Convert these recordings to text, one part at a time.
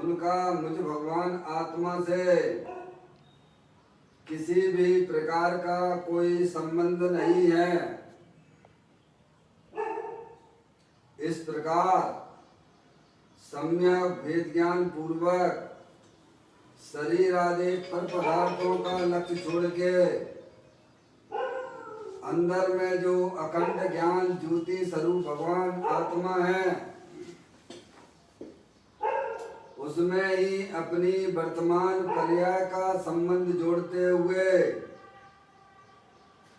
उनका मुझ भगवान आत्मा से किसी भी प्रकार का कोई संबंध नहीं है। इस प्रकार सम्यक भेद ज्ञान पूर्वक शरीर आदि पर पदार्थों का लक्ष्य छोड़ के अंदर में जो अखंड ज्ञान ज्योति स्वरूप भगवान आत्मा है, उसमें ही अपनी वर्तमान पर्याय का संबंध जोड़ते हुए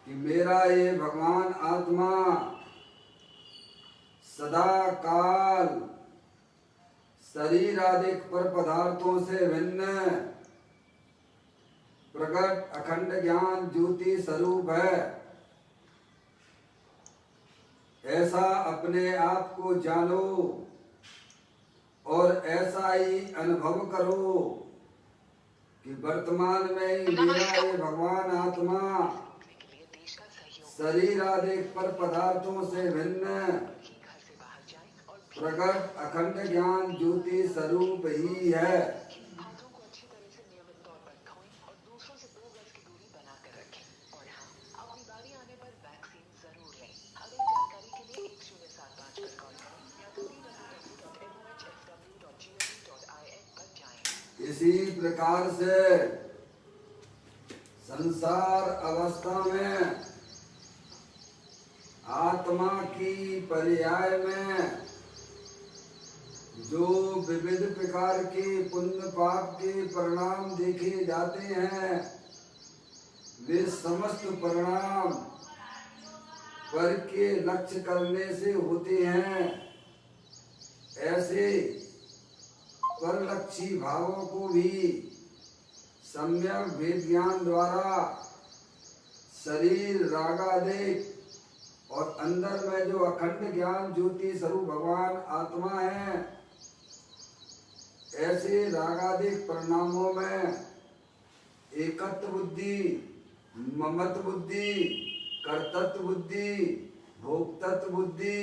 कि मेरा ये भगवान आत्मा सदा काल शरीर आदि पर पदार्थों से भिन्न प्रकट अखंड ज्ञान ज्योति स्वरूप है, ऐसा अपने आप को जानो और ऐसा ही अनुभव करो कि वर्तमान में ही मेरा ये भगवान आत्मा शरीर आदि पर पदार्थों से भिन्न प्रकट अखंड ज्ञान ज्योति स्वरूप ही है। इसी प्रकार से संसार अवस्था में आत्मा की पर्याय में जो विविध प्रकार के पुण्य पाप के परिणाम देखे जाते हैं, वे समस्त परिणाम पर के लक्ष्य करने से होते हैं। ऐसे परलक्षी भावों को भी सम्यक भेद ज्ञान द्वारा शरीर रागादिक और अंदर में जो अखंड ज्ञान ज्योति स्वरूप भगवान आत्मा है, ऐसे रागादिक परिणामों में एकत्व बुद्धि, ममत्व बुद्धि, कर्तृत्व बुद्धि, भोक्तृत्व बुद्धि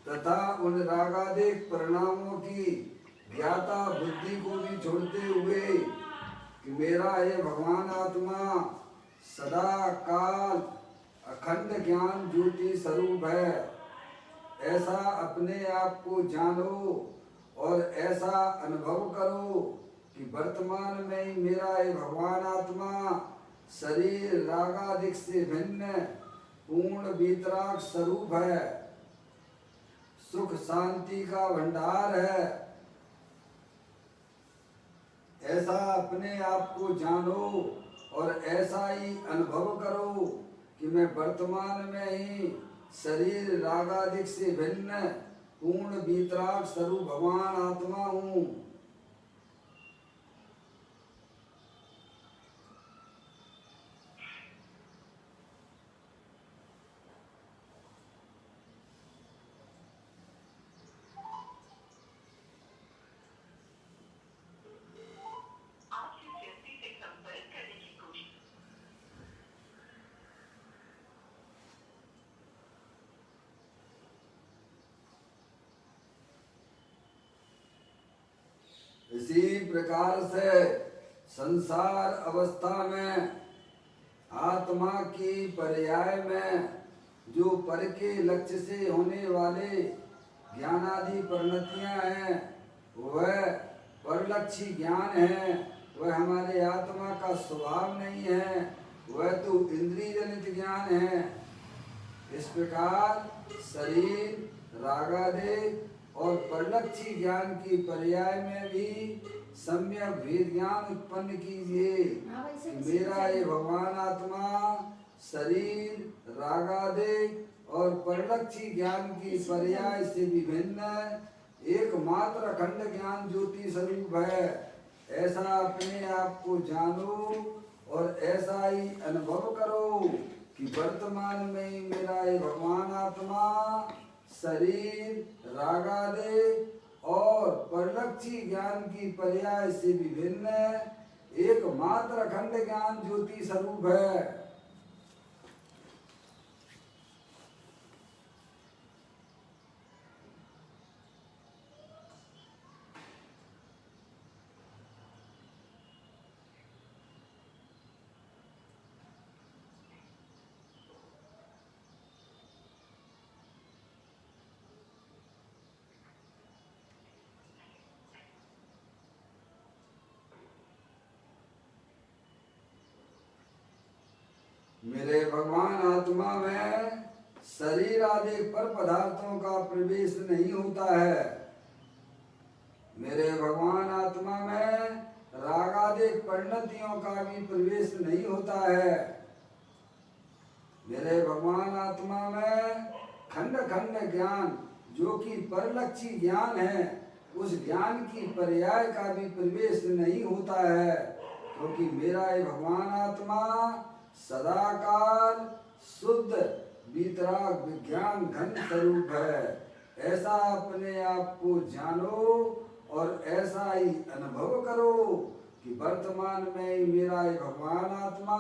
तथा उन रागादिक परिणामों की ज्ञाता बुद्धि को भी छोड़ते हुए कि मेरा ये भगवान आत्मा सदा काल अखंड ज्ञान ज्योति स्वरूप है, ऐसा अपने आप को जानो और ऐसा अनुभव करो कि वर्तमान में ही मेरा ये भगवान आत्मा शरीर रागादिक से भिन्न पूर्ण वीतराग स्वरूप है, सुख शांति का भंडार है। ऐसा अपने आप को जानो और ऐसा ही अनुभव करो कि मैं वर्तमान में ही शरीर रागादिक से भिन्न पूर्ण वीतराग स्वरूप भगवान आत्मा हूँ। इसी प्रकार से संसार अवस्था में आत्मा की पर्याय में जो पर के लक्ष्य से होने वाले ज्ञानादि परिणतियां हैं, वह परलक्षी ज्ञान है, वह हमारे आत्मा का स्वभाव नहीं है, वह तो इंद्रिय जनित ज्ञान है। इस प्रकार शरीर रागादिक और परलक्षी ज्ञान की पर्याय में भी सम्यक भेद ज्ञान उत्पन्न कीजिए। मेरा ये भगवान आत्मा शरीर रागादिक और परलक्षी ज्ञान की पर्याय से विभिन्न एकमात्र अखंड ज्ञान ज्योति स्वरूप है, ऐसा अपने आप को जानो और ऐसा ही अनुभव करो कि वर्तमान में ही मेरा ये भगवान आत्मा शरीर रागादिक और परलक्षी ज्ञान की पर्याय से विभिन्न एकमात्र अखंड ज्ञान ज्योति स्वरूप है। भगवान आत्मा में शरीर आदि पर पदार्थों का प्रवेश नहीं होता है। मेरे भगवान आत्मा में राग आदि परिणतियों का भी प्रवेश नहीं होता है। मेरे भगवान आत्मा में खंड खंड ज्ञान जो कि परलक्षी ज्ञान है, उस ज्ञान की पर्याय का भी प्रवेश नहीं होता है, क्योंकि मेरा ये भगवान आत्मा सदाकाल शुद्ध वीतराग विज्ञान घन स्वरूप है। ऐसा अपने आप को जानो और ऐसा ही अनुभव करो कि वर्तमान में मेरा ये भगवान आत्मा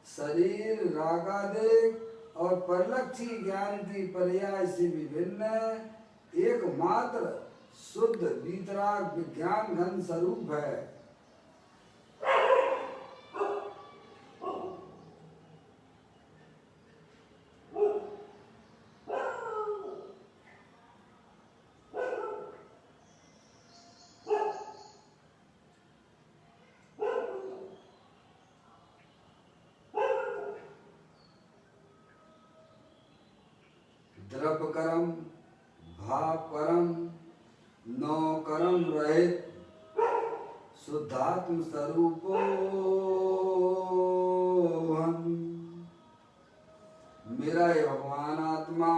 शरीर रागादिक और परलक्षी ज्ञान की पर्याय से विभिन्न एकमात्र शुद्ध वीतराग विज्ञान घन स्वरूप है। द्रव्य कर्म भाव कर्म नौ कर्म रहित शुद्धात्म स्वरूपो हम। मेरा ये भगवान आत्मा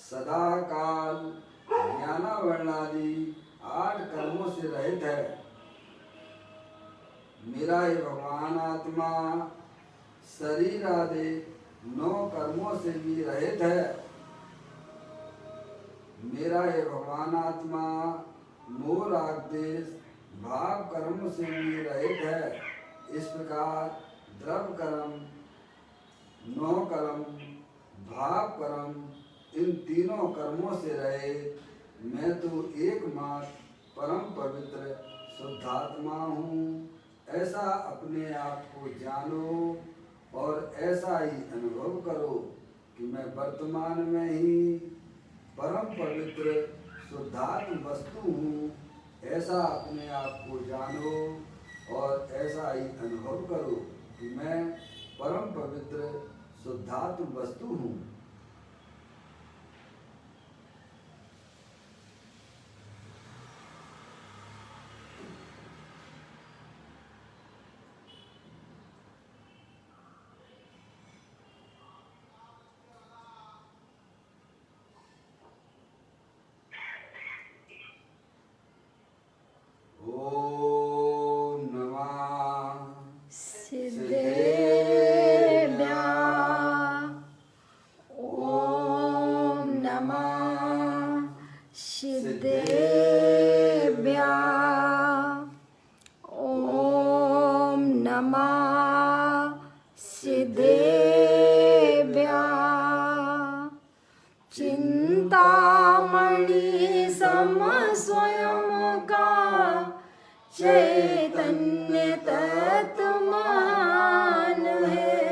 सदा काल ज्ञानावर्णादि 8 कर्मों से रहित है। मेरा ये भगवान आत्मा शरीर आदि 9 कर्मों से भी रहित है। मेरा ये भगवान आत्मा मोह राग देश भाव कर्म से भी रहित है। इस प्रकार द्रव्य कर्म 9 कर्म भाव कर्म इन तीनों कर्मों से रहित मैं तो एकमात्र परम पवित्र शुद्धात्मा हूँ। ऐसा अपने आप को जानो और ऐसा ही अनुभव करो कि मैं वर्तमान में ही परम पवित्र शुद्धात्म वस्तु हूँ। ऐसा अपने आप को जानो और ऐसा ही अनुभव करो कि मैं परम पवित्र शुद्धात्म वस्तु हूँ। चैतन्य तत्व महान है,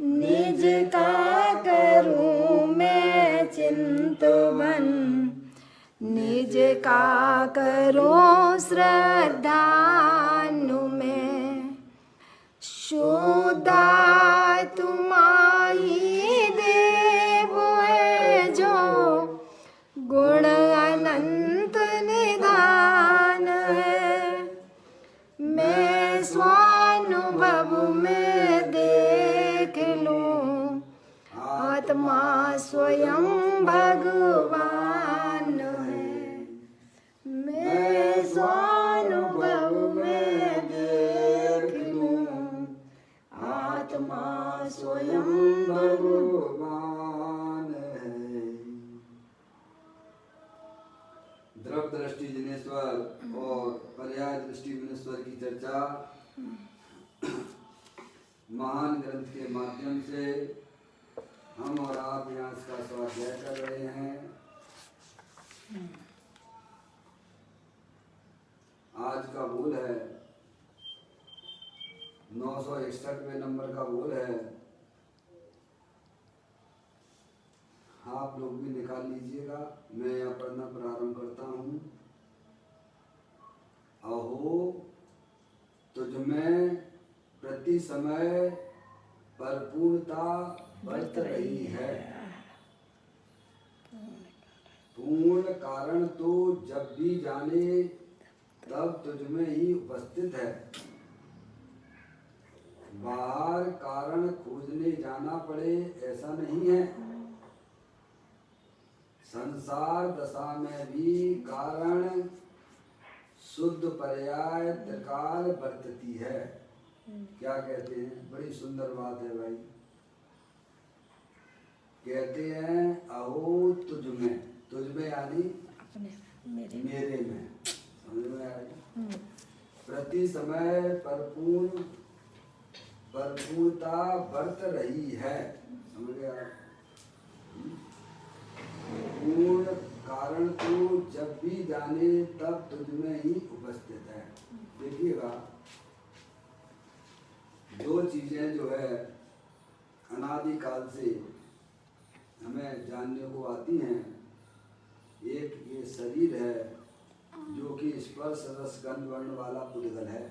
निज का करूं मैं चिंतन, निज का करूं श्रद्धानु में। शुद्धा तुम्हारी देव है जो गुण अनंत निधान है। मैं स्वानुभव में देख लूं आत्मा स्वयं भगवान है। मैं स्वानुभव में देख लूं आत्मा स्वयं भगवान है। द्रव्य दृष्टि जिनेश्वर और पर्याय दृष्टि जिनेश्वर की चर्चा महान ग्रंथ के माध्यम से हम और आप यहाँ इसका स्वाध्याय कर रहे हैं। आज का बोल है 961वें नंबर का बोल है। आप लोग भी निकाल लीजिएगा, मैं यहाँ पढ़ना प्रारंभ करता हूँ। अहो तुझ में प्रति समय परिपूर्णता बरत रही है। पूर्ण कारण तो जब भी जाने तब तुझमें ही उपस्थित है। बाहर कारण खोजने जाना पड़े ऐसा नहीं है। संसार दशा में भी कारण शुद्ध पर्याय त्रिकाल बरतती है। क्या कहते हैं? बड़ी सुंदर बात है भाई। कहते हैं अहो तुझमें, तुझमें यानी मेरे में, समझ में आई? प्रति समय परिपूर्णता बरत रही है। समझ गया? पूर्ण कारण तो जब भी जाने तब तुझमें ही उपस्थित है। देखिएगा, दो चीजें जो है अनादिकाल से हमें जानने को आती हैं। एक ये शरीर है जो कि स्पर्श रस गंध वर्ण वाला पुद्गल है,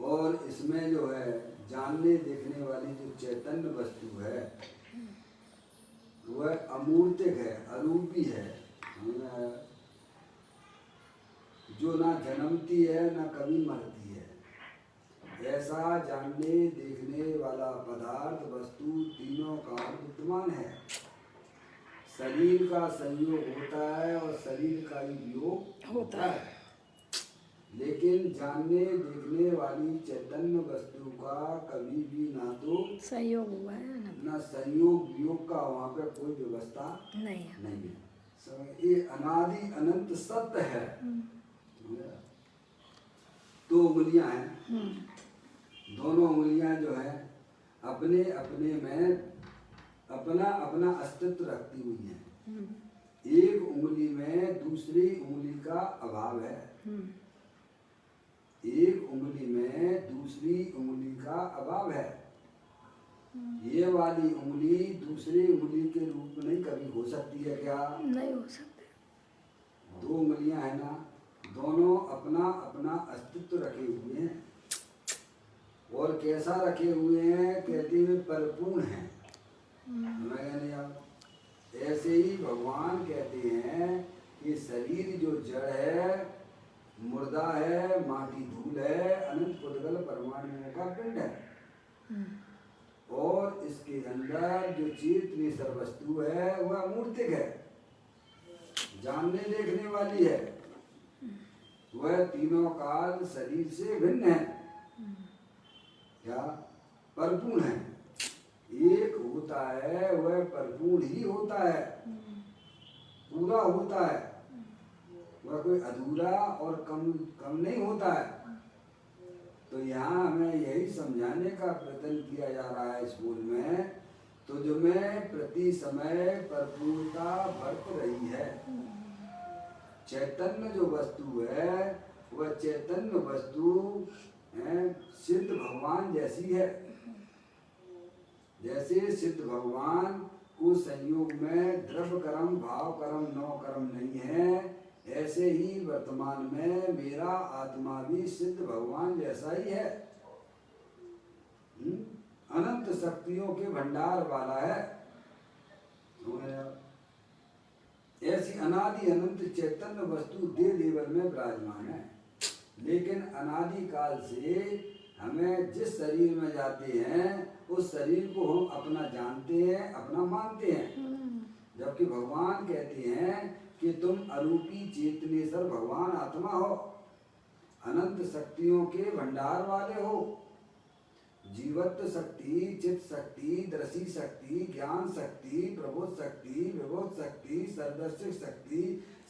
और इसमें जो है जानने देखने वाली जो चैतन्य वस्तु है वह अमूर्तिक है, अरूपी है, जो ना जन्मती है ना कभी मरती है। ऐसा जानने देखने वाला पदार्थ वस्तु तीनों का विद्यमान है। शरीर का संयोग होता है और शरीर का ही वियोग होता है, लेकिन जानने देखने वाली चैतन्य वस्तु का कभी भी ना तो संयोग हुआ है ना संयोग वियोग का वहाँ पे कोई व्यवस्था नहीं है। ये अनादि अनंत सत्य है। दो उंगलियां हैं, दोनों उंगलियां जो है अपने अपने में अपना अपना अस्तित्व रखती हुई हैं। एक उंगली में दूसरी उंगली का अभाव है, एक उंगली में दूसरी उंगली का अभाव है। ये वाली उंगली दूसरी उंगली के रूप में नहीं कभी हो सकती है क्या? नहीं हो सकते। दो उंगलियां है ना, दोनों अपना अपना अस्तित्व रखे हुए हैं, और कैसा रखे हुए हैं? कहते हुए परिपूर्ण है। ऐसे ही भगवान कहते हैं कि शरीर जो जड़ है, मुर्दा है, माटी धूल है, अनंत पुद्गल परमाणुओं का पिंड है, और इसके अंदर जो चेतनेश्वर वस्तु है वह मूर्तिक है, जानने देखने वाली है। वह तीनों काल शरीर से भिन्न है, क्या परिपूर्ण है। एक होता है वह परिपूर्ण ही होता है, पूरा होता है, वह कोई अधूरा और कम नहीं होता है। तो यहाँ हमें यही समझाने का प्रयत्न किया जा रहा है इस बोल में, तो जो में प्रति समय परिपूर्णता बरत रही है। चैतन्य जो वस्तु है वह चैतन्य वस्तु सिद्ध भगवान जैसी है। जैसे सिद्ध भगवान को संयोग में द्रव्य कर्म भाव कर्म नौ कर्म नहीं है, ऐसे ही वर्तमान में मेरा आत्मा भी सिद्ध भगवान जैसा ही है। अनंत शक्तियों के भंडार वाला है। ऐसी अनादि अनंत चैतन्य वस्तु देह देवर में विराजमान है, लेकिन अनादि काल से हमें जिस शरीर में जाते हैं उस शरीर को हम अपना जानते हैं, अपना मानते हैं। जबकि भगवान कहते हैं कि तुम अरूपी चेतनेश्वर भगवान आत्मा हो, अनंत शक्तियों के भंडार वाले हो। जीवत्व शक्ति, चित्त शक्ति, दृष्टि शक्ति, ज्ञान शक्ति, प्रबोध शक्ति, विबोध शक्ति, सर्वदर्शी शक्ति,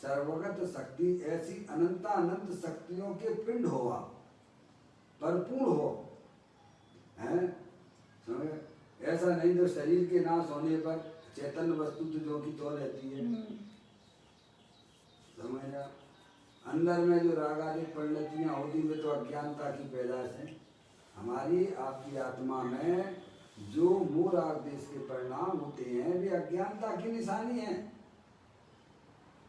सर्वगत शक्ति, ऐसी अनंत शक्तियों के पिंड हो, आप परिपूर्ण हो, हैं? ऐसा नहीं जो शरीर के नाश होने पर चैतन्य वस्तु तो जो की तो रहती है। समझ, अंदर में जो रागादिक परिणतियां होती वे तो अज्ञानता की पैदाश है। हमारी आपकी आत्मा में जो मोह राग देश के परिणाम होते हैं वे अज्ञानता की निशानी है,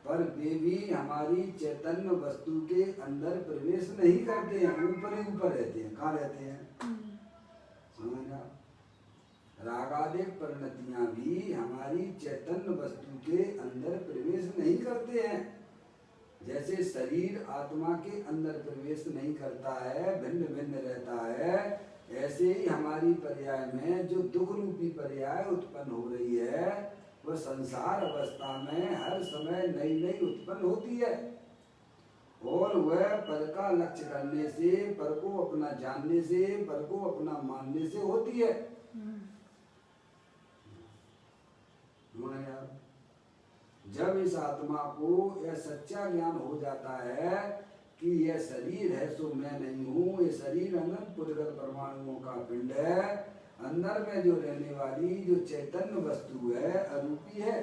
पर वे भी हमारी चैतन्य वस्तु के अंदर प्रवेश नहीं करते हैं, ऊपर ही ऊपर रहते हैं। कहाँ रहते हैं? समझना, रागादिक परिणतियां भी हमारी चैतन्य वस्तु के अंदर प्रवेश नहीं करते हैं। जैसे शरीर आत्मा के अंदर प्रवेश नहीं करता है, भिन्न भिन्न रहता है, ऐसे ही हमारी पर्याय में जो दुख रूपी पर्याय उत्पन्न हो रही है वह संसार अवस्था में हर समय नई नई उत्पन्न होती है और वह पर का लक्ष्य करने से, पर को अपना जानने से, पर को अपना मानने से होती है। जब इस आत्मा को यह सच्चा ज्ञान हो जाता है कि यह शरीर है सो मैं नहीं हूँ, ये शरीर अनंत पुरगल परमाणुओं का पिंड है, अंदर में जो रहने वाली जो चैतन्य वस्तु है, अरूपी है,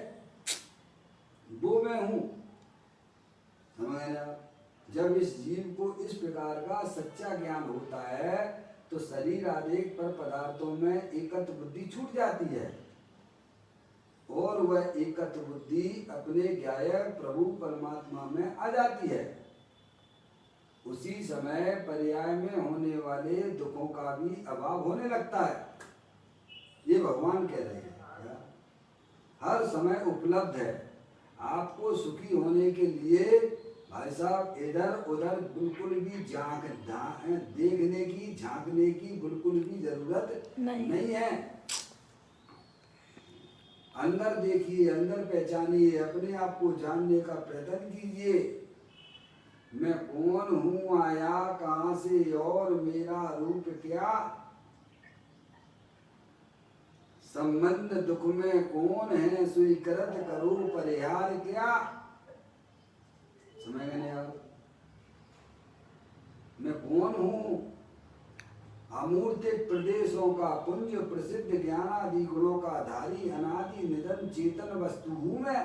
वो मैं हूँ। समझना, जब इस जीव को इस प्रकार का सच्चा ज्ञान होता है तो शरीर आदि पर पदार्थों में एकत्व बुद्धि छूट जाती है और वह एकत्व बुद्धि अपने ज्ञायक प्रभु परमात्मा में आ जाती है। उसी समय पर्याय में होने वाले दुखों का भी अभाव होने लगता है। ये भगवान कह रहे हैं, हर समय उपलब्ध है। आपको सुखी होने के लिए भाई साहब इधर उधर बिल्कुल भी देखने की, झांकने की बिल्कुल भी जरूरत नहीं है। अंदर देखिए, अंदर पहचानिए, अपने आप को जानने का प्रयत्न कीजिए। मैं कौन हूँ, आया कहाँ से और मेरा रूप क्या, संबंध दुख में कौन है, स्वीकृत करो परिहार क्या। समझ गए आप? मैं कौन हूँ, अमूर्तिक प्रदेशों का पुंज प्रसिद्ध ज्ञानादि गुणों का धारी अनादि निधन चेतन वस्तु हूँ मैं।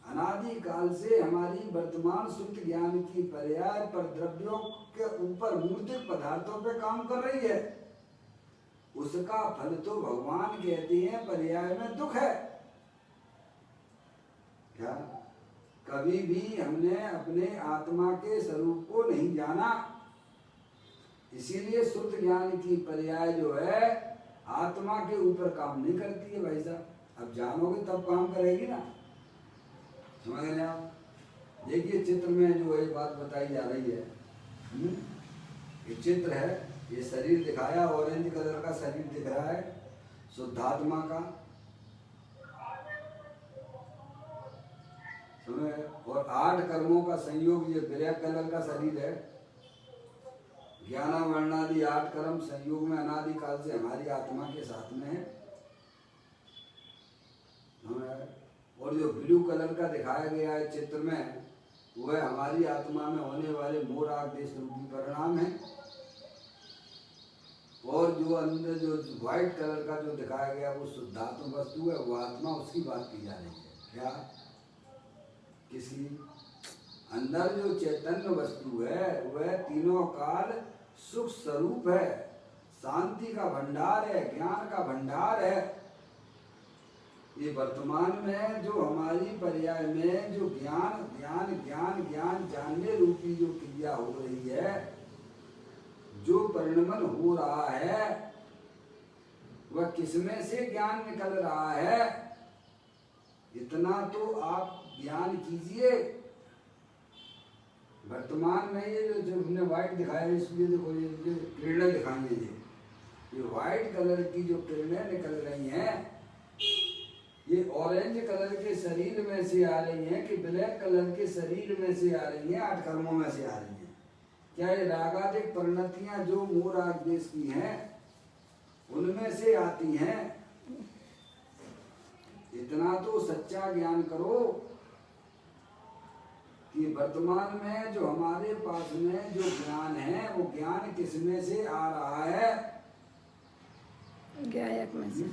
अनादि काल से हमारी वर्तमान शुद्ध ज्ञान की पर्याय पर द्रव्यों के ऊपर मूर्तिक पदार्थों पे काम कर रही है। उसका फल तो भगवान कहते हैं पर्याय में दुख है। क्या कभी भी हमने अपने आत्मा के स्वरूप को नहीं जाना, इसीलिए शुद्ध ज्ञान की पर्याय जो है आत्मा के ऊपर काम नहीं करती है भाई साहब। अब जानोगे तब काम करेगी ना। समझ रहे आप? देखिए चित्र में जो एक बात बताई जा रही है, ये चित्र है, ये शरीर दिखाया, ऑरेंज कलर का शरीर दिख रहा है शुद्धात्मा का, समझ, और 8 कर्मों का संयोग ये ब्लैक कलर का शरीर है। ज्ञाना वर्णादि 8 कर्म संयोग में अनादि काल से हमारी आत्मा के साथ में है। और जो ब्लू कलर का दिखाया गया है चित्र में, वह हमारी आत्मा में होने वाले मोर आदेश रूपी परिणाम है। और जो अंदर जो व्हाइट कलर का जो दिखाया गया वो शुद्धात्म वस्तु है, वो आत्मा, उसकी बात की जा रही है। क्या? किसी अंदर जो चैतन्य वस्तु है वह तीनों काल सुख स्वरूप है, शांति का भंडार है, ज्ञान का भंडार है। ये वर्तमान में जो हमारी पर्याय में जो ज्ञान ज्ञान ज्ञान ज्ञान जानने रूपी जो क्रिया हो रही है, जो परिणमन हो रहा है, वह किसमें से ज्ञान निकल रहा है, इतना तो आप ज्ञान कीजिए। वर्तमान में ये जो हमने व्हाइट दिखाया, इसलिए देखो ये किरणें दिखाई है, ये व्हाइट कलर की जो किरणें निकल रही हैं, ये ऑरेंज कलर के शरीर में से आ रही हैं कि ब्लैक कलर के शरीर में से आ रही हैं, 8 कर्मों में से आ रही हैं। क्या ये रागादिक परिणतियां जो मोर आदेश की हैं उनमें से आती हैं? इतना तो सच्चा ज्ञान करो कि वर्तमान में जो हमारे पास में जो ज्ञान है वो ज्ञान किसमें से आ रहा है? ज्ञायक में से।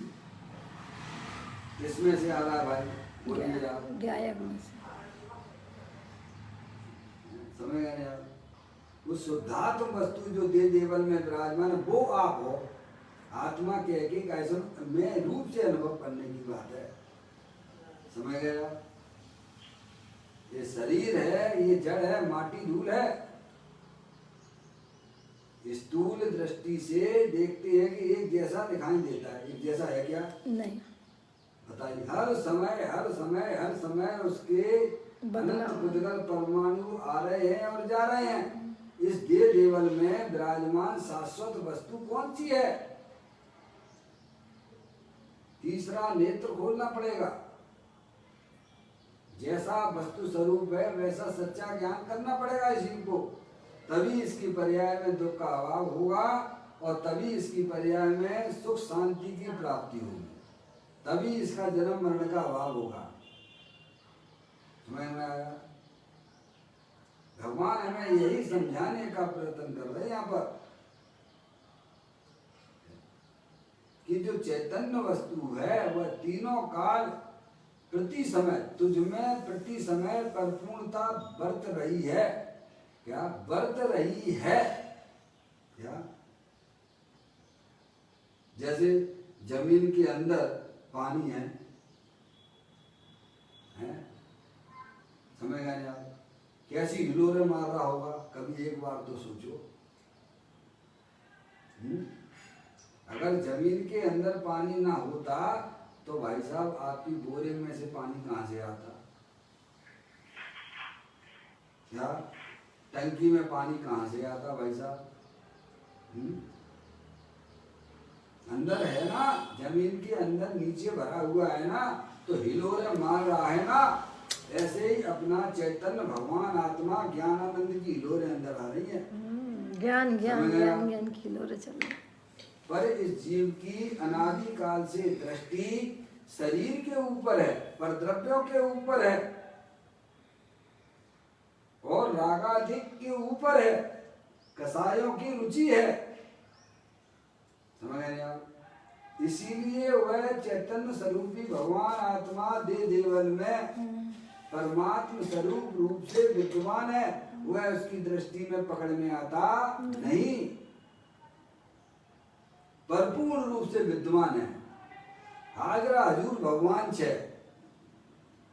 किसमें से आ रहा है भाई? बोलिए आप। ज्ञायक में से। समझ गए आप? उस शुद्धात्म वस्तु जो दे देवल में विराजमान है वो आप हो। आत्मा के एक ऐसा में रूप से अनुभव करने की बात है। समझ गए आप? ये शरीर है, ये जड़ है, माटी धूल है, स्थूल दृष्टि से देखते हैं कि एक जैसा दिखाई देता है, एक जैसा है क्या? नहीं। बताइए, हर समय उसके अनंत पुद्गल परमाणु आ रहे हैं और जा रहे हैं। इस देह देवल में विराजमान शाश्वत वस्तु कौन सी है? तीसरा नेत्र खोलना पड़ेगा। जैसा वस्तु स्वरूप है वैसा सच्चा ज्ञान करना पड़ेगा इसी को, तभी इसकी पर्याय में दुख का अभाव होगा और तभी इसकी पर्याय में सुख शांति की प्राप्ति होगी, तभी इसका जन्म मरण का अभाव होगा। समझ में आया? भगवान हमें यही समझाने का प्रयत्न कर रहे हैं यहाँ पर कि जो चैतन्य वस्तु है वह तीनों काल प्रति समय तुझ में प्रति समय परिपूर्णता बरत रही है। क्या बरत रही है? क्या? जैसे जमीन के अंदर पानी है? समझ गए आप? कैसी हिलोरे मार रहा होगा, कभी एक बार तो सोचो। अगर जमीन के अंदर पानी ना होता तो भाई साहब आपकी बोरिंग में से पानी कहाँ से आता? क्या टंकी में पानी कहाँ से आता भाई साहब? अंदर है ना, जमीन के अंदर नीचे भरा हुआ है ना, तो हिलोरे मार रहा है ना। ऐसे ही अपना चैतन्य भगवान आत्मा ज्ञानानंद की हिलोरे अंदर आ रही है। ज्ञान ज्ञान ज्ञान ज्ञान की हिलोरे चल रही। पर इस जीव की अनादि काल से दृष्टि शरीर के ऊपर है, पर द्रव्यों के ऊपर है और रागाधिक के ऊपर है, कसायों की रुचि है। समझ गए आप? इसीलिए वह चैतन्य स्वरूपी भगवान आत्मा दे देवल में परमात्म स्वरूप रूप से विद्यमान है, वह उसकी दृष्टि में पकड़ में आता नहीं, भरपूर रूप से विद्यमान है। हाजरा हजूर भगवान छे,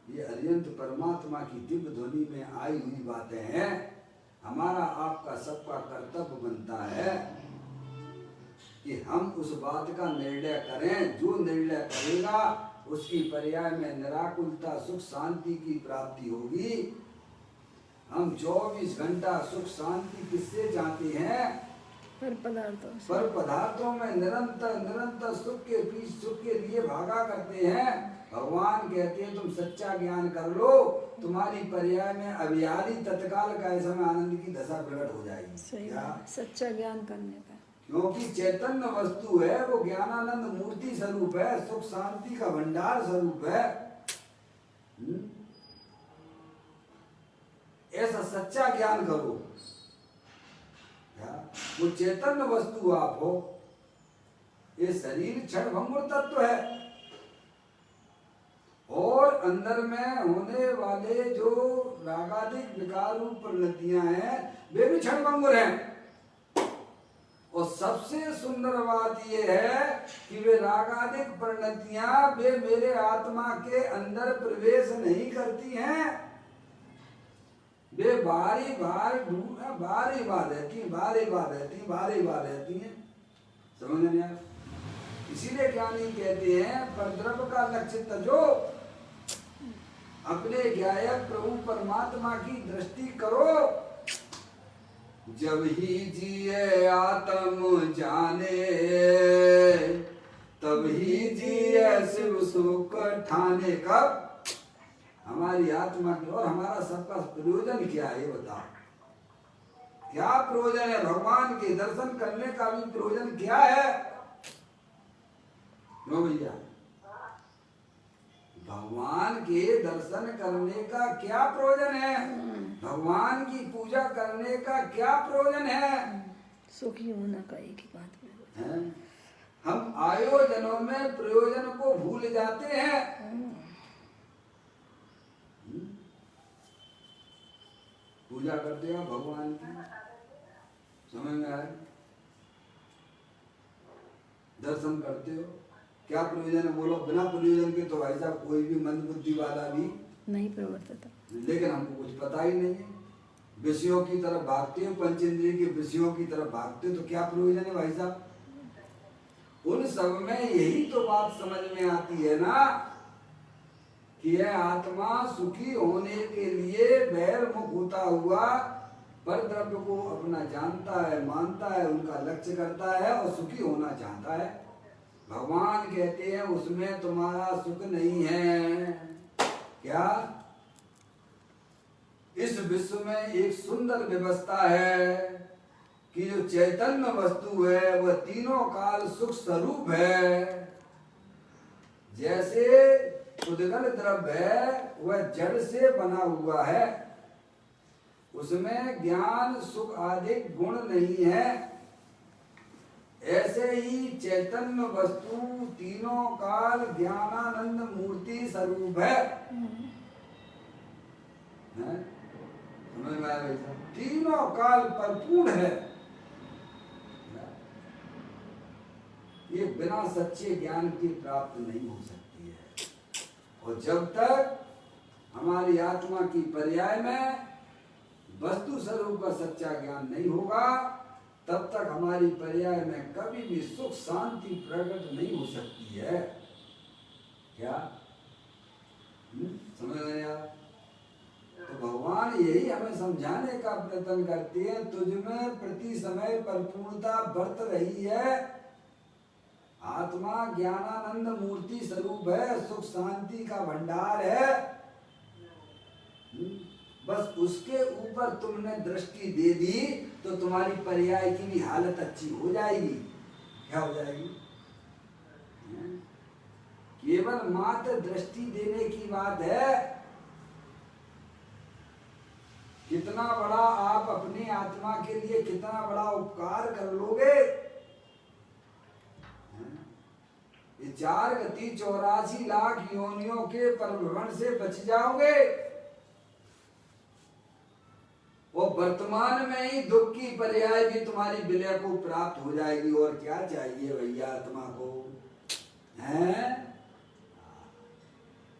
ये अरियंत परमात्मा की दिव्य ध्वनि में आई हुई बातें हैं। हमारा आपका सबका कर्तव्य बनता है कि हम उस बात का निर्णय करें, जो निर्णय करेगा उसकी पर्याय में निराकुलता सुख शांति की प्राप्ति होगी। हम 24 घंटा सुख शांति किससे चाहते हैं? पर पदार्थों से। पर पदार्थों में निरंतर सुख के लिए भागा करते हैं। भगवान कहते हैं तुम सच्चा ज्ञान कर लो, तुम्हारी पर्याय में अभियाली तत्काल का ऐसा में आनंद की दशा प्रकट हो जाएगी। सही बात, सच्चा ज्ञान करने पर। क्योंकि चैतन्य वस्तु है, वो ज्ञानानंद मूर्ति स्वरूप है, सुख शांति का भंडार स्वरूप है। ऐसा सच्चा ज्ञान करो। क्या वो चैतन्य वस्तु आप हो? ये शरीर क्षणभंगुर तत्व है और अंदर में होने वाले जो रागादिक विकार रूप परिणतियां हैं वे भी क्षणभंगुर हैं। और सबसे सुंदर बात यह है कि वे रागादिक परिणतियां वे मेरे आत्मा के अंदर प्रवेश नहीं करती हैं, वे बारी बार रहती हैं। समझ नहीं आया? इसीलिए ज्ञानी कहते हैं परद्रव्य का लक्ष्य तजो, अपने ज्ञायक प्रभु परमात्मा की दृष्टि करो। जब ही जिए आत्म जाने, तब ही जिए शिव सुख ठाने। कब? हमारी आत्मा की। और हमारा सबका प्रयोजन क्या है ये बताओ? क्या प्रयोजन है? भगवान के दर्शन करने का भी प्रयोजन क्या है? क्यों भैया? भगवान के दर्शन करने का क्या प्रयोजन है? भगवान की पूजा करने का क्या प्रयोजन है? सुखी होना का एक ही बात में। हम आयोजनों में प्रयोजन को भूल जाते हैं। पूजा करते हो भगवान की, समझ में आए? दर्शन करते हो, क्या प्रयोजन है? बोलो। बिना प्रयोजन के तो भाई साहब कोई भी मंद बुद्धि वाला भी नहीं प्रवर्तित, लेकिन हमको कुछ पता ही नहीं है। विषयों की तरफ भागते हो, पंचेंद्रिय के विषयों की तरफ भागते हो, तो क्या प्रयोजन है भाई साहब? उन सब में यही तो बात समझ में आती है ना कि यह आत्मा सुखी होने के लिए बहिर्मुख होता हुआ पर द्रव्य को अपना जानता है, मानता है, उनका लक्ष्य करता है और सुखी होना चाहता है। भगवान कहते हैं उसमें तुम्हारा सुख नहीं है। क्या? इस विश्व में एक सुंदर व्यवस्था है कि जो चैतन्य वस्तु है वह तीनों काल सुख स्वरूप है। जैसे उद्गल द्रव्य है वह जड़ से बना हुआ है, उसमें ज्ञान सुख आदि गुण नहीं है। ऐसे ही चैतन्य वस्तु तीनों काल ज्ञानानंद मूर्ति स्वरूप है। समझ में आया भाई साहब? तीनों काल परिपूर्ण है। ये बिना सच्चे ज्ञान की प्राप्त नहीं हो सकती है। और जब तक हमारी आत्मा की पर्याय में वस्तु स्वरूप का सच्चा ज्ञान नहीं होगा तब तक हमारी पर्याय में कभी भी सुख शांति प्रकट नहीं हो सकती है। क्या समझ रहे आप? तो भगवान यही हमें समझाने का प्रयत्न करते हैं, तुझ में प्रति समय परिपूर्णता बरत रही है। आत्मा ज्ञानानंद मूर्ति स्वरूप है, सुख शांति का भंडार है। बस उसके ऊपर तुमने दृष्टि दे दी तो तुम्हारी पर्याय की भी हालत अच्छी हो जाएगी। क्या हो जाएगी? केवल मात्र दृष्टि देने की बात है। कितना बड़ा आप अपनी आत्मा के लिए कितना बड़ा उपकार कर लोगे। ये 4 गति 84 लाख योनियों के परिभ्रमण से बच जाओगे और वर्तमान में ही दुख की पर्याय भी तुम्हारी विलय को प्राप्त हो जाएगी। और क्या चाहिए भैया आत्मा को? हैं?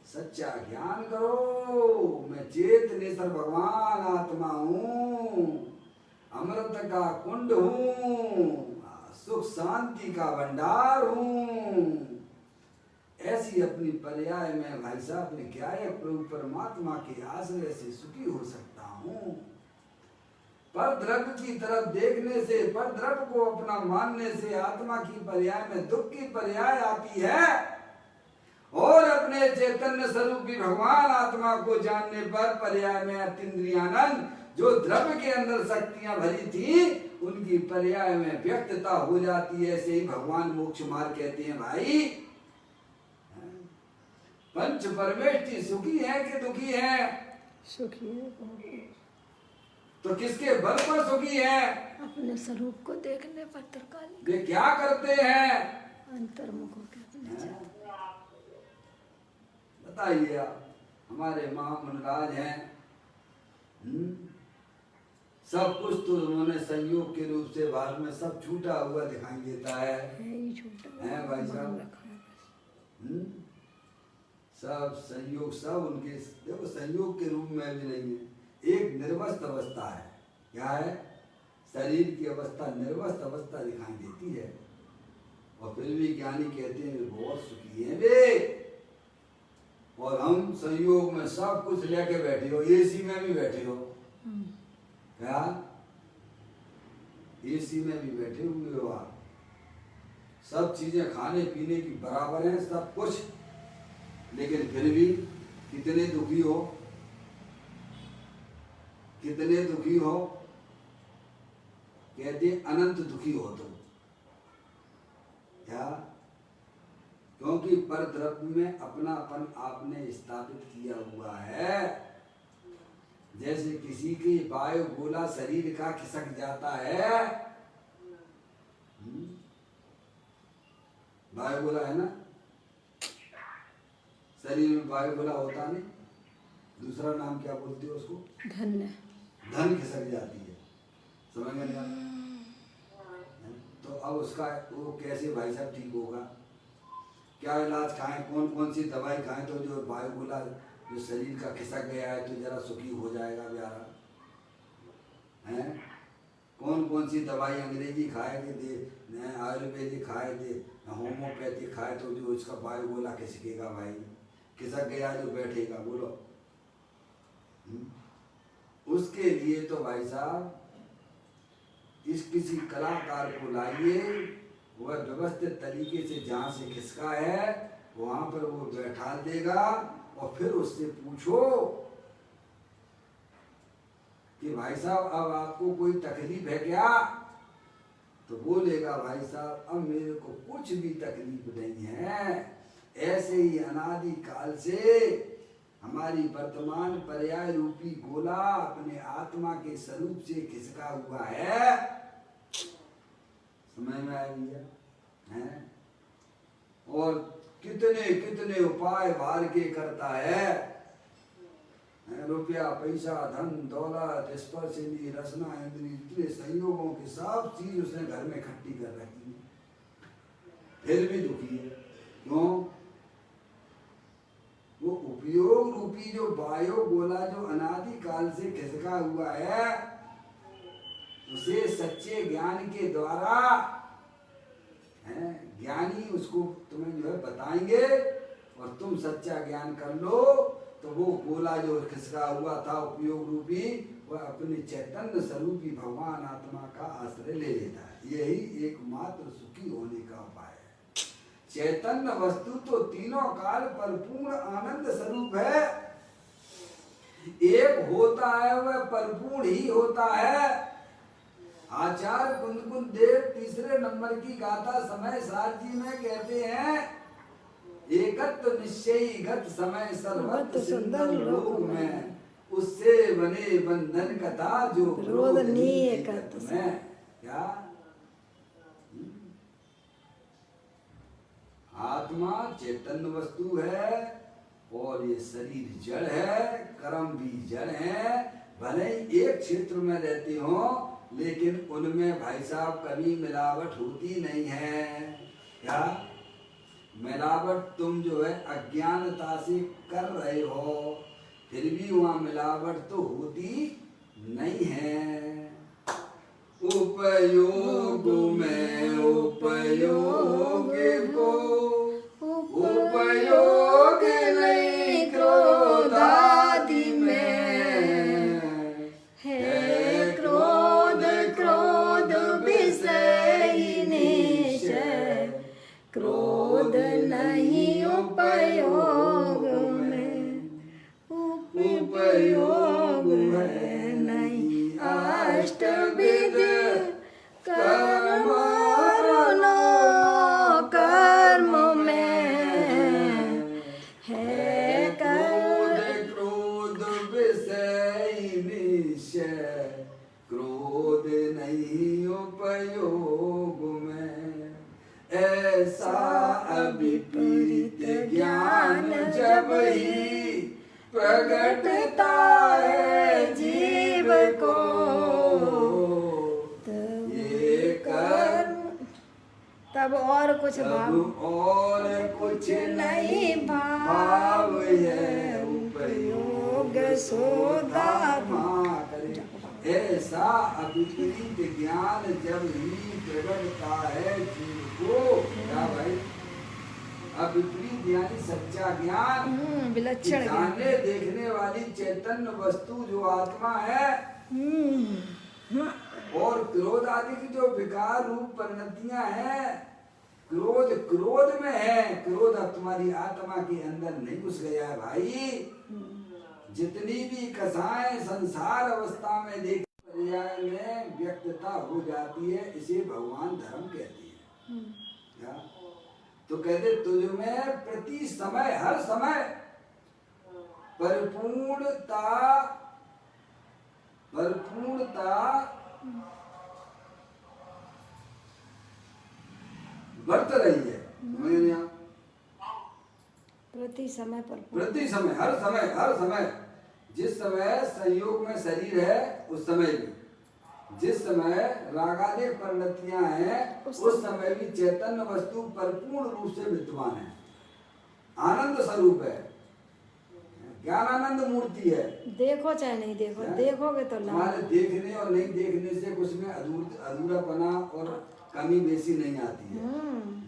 सच्चा ज्ञान करो। मैं चेत नेत्र भगवान आत्मा हूँ, अमृत का कुंड हूँ, सुख शांति का भंडार हूँ। ऐसी अपनी पर्याय में भाई साहब अपने क्या है प्रभु परमात्मा के आश्रय से सुखी हो सकता हूँ। पर द्रव्य की तरफ देखने से, पर द्रव्य को अपना मानने से आत्मा की पर्याय में दुख की पर्याय आती है। और अपने चैतन्य स्वरूप भी भगवान आत्मा को जानने पर पर्याय में अतीन्द्रियानंद जो द्रव्य के अंदर शक्तियां भरी थी उनकी पर्याय में व्यक्तता हो जाती है। ऐसे ही भगवान मोक्ष मार्ग कहते हैं भाई पंच परमेष्टि सुखी है कि दुखी है? सुखी है। तो किसके बल पर सुखी है? अपने स्वरूप को देखने पर तरकाली। वे क्या करते हैं? अंतर्मुख होकर अपने बताइए आप। हमारे महामुनिराज हैं, सब कुछ तो उन्होंने संयोग के रूप से बाद में सब छूटा हुआ दिखाई देता है हैं भाई साहब? सब संयोग सब उनके देखो संयोग के रूप में भी नहीं है। एक निर्वस्त अवस्था है। क्या है? शरीर की अवस्था निर्वस्त अवस्था दिखाई देती है और फिर भी ज्ञानी कहते हैं बहुत सुखी हैं वे। और हम संयोग में सब कुछ लेके बैठे हो, एसी में भी बैठे हो। क्या? एसी में भी बैठे हुए हो आप। सब चीजें खाने पीने की बराबर हैं सब कुछ, लेकिन फिर भी कितने दुखी हो, कितने दुखी हो। कहते अनंत दुखी हो तुम। क्या? क्योंकि पर द्रव्य में अपनापन आपने स्थापित किया हुआ है। जैसे किसी की वायु गोला शरीर का खिसक जाता है, वायु गोला है ना शरीर में, वायु गोला होता नहीं, दूसरा नाम क्या बोलते हो उसको? धन खिसक जाती है। समझ में नहीं आता? तो अब उसका वो कैसे भाई साहब ठीक होगा? क्या इलाज खाएं, कौन कौन सी दवाई खाएं तो जो वायु गोला जो शरीर का खिसक गया है तो जरा सुखी हो जाएगा बेचारा? हैं? कौन कौन सी दवाई अंग्रेजी खाए के दे, आयुर्वेदिक खाए दे, होम्योपैथिक खाए, तो जो उसका वायु गोला खिसकेगा भाई, खिसक गया जो बैठेगा, बोलो। उसके लिए तो भाई साहब इस किसी कलाकार को लाइए, वह व्यवस्थित तरीके से जहाँ से खिसका है वहाँ पर वो बैठा देगा, और फिर उससे पूछो कि भाई साहब अब आपको कोई तकलीफ है क्या? तो बोलेगा भाई साहब अब मेरे को कुछ भी तकलीफ नहीं है, ऐसे ही अनादि काल से हमारी वर्तमान पर्याय रूपी गोला अपने आत्मा के स्वरूप से खिसका हुआ है। समझ में आ गया है? और कितने कितने उपाय बाहर के करता है, रुपया पैसा धन दौलत स्पर्श इंद्री रसना इंद्री, इतने संयोगों के सब चीज उसने घर में इकट्ठी कर रखी है, फिर भी दुखी है। क्यों? वो उपयोग रूपी जो वायु गोला जो अनादि काल से खिसका हुआ है, उसे सच्चे ज्ञान के द्वारा ज्ञानी उसको तुम्हें जो है बताएंगे, और तुम सच्चा ज्ञान कर लो तो वो गोला जो खिसका हुआ था उपयोग रूपी, वह अपने चैतन्य स्वरूपी भगवान आत्मा का आश्रय ले लेता है। यही एकमात्र सुखी होने का उपाय है। चैतन्य वस्तु तो तीनों काल पर पूर्ण आनंद स्वरूप है, एक होता है वह परिपूर्ण ही होता है। आचार्य कुंदकुंद देव तीसरे नंबर की गाथा समय सार जी में कहते हैं, एकत्व निश्चयी गत समय सर्वत्र सुंदर लोक में, उससे बने बंधन कथा जो क्रोध नीयत में। क्या आत्मा चैतन्य वस्तु है और ये शरीर जड़ है, कर्म भी जड़ है। भले ही एक क्षेत्र में रहते हो लेकिन उनमें भाई साहब कभी मिलावट होती नहीं है। क्या मिलावट तुम जो है अज्ञानता से कर रहे हो, फिर भी वहाँ मिलावट तो होती नहीं है। उपयोग में उपयोग को उपयोग नहीं क्रोध आदि में है, क्रोध क्रोध विषय निश्चय, क्रोध नहीं उपयोग में, उपयोग है नहीं अष्टविध कर्म कर्म में है, क्रोध क्रोध विषय निश्चय, क्रोध नहीं उपयोग में। ऐसा अविपरीत ज्ञान जब ही प्रगटता है जीव को, ये कर्म तब और कुछ नहीं भाव है, उपयोग सोधामा करे। ऐसा अविपरीत ज्ञान जब ही प्रगटता है जीव को। क्या भाई? अविपरीत यानी सच्चा ज्ञान, विलक्षण जानने देखने वाली चैतन्य वस्तु जो आत्मा है, और क्रोध आदि की जो विकार रूप परिणतियां हैं, क्रोध क्रोध में है, क्रोध अब तुम्हारी आत्मा के अंदर नहीं घुस गया है भाई। जितनी भी कसाएं संसार अवस्था में देख पर्याय में व्यक्तता हो जाती है, इसे भगवान धर्म कहते हैं। क्या? तो कहते तुझ में प्रति समय हर समय परिपूर्णता बरत रही है। प्रति समय हर समय जिस समय संयोग में शरीर है उस समय भी, जिस समय रागादिक परिणतियां हैं उस समय भी चैतन्य वस्तु परिपूर्ण रूप से विद्यमान है, आनंद स्वरूप है। ज्ञानानंद मूर्ति है। देखो चाहे नहीं देखो, हैं? देखोगे तो लाभ। हमारे देखने और नहीं देखने से कुछ में अधूरापना और कमी बेसी नहीं आती है।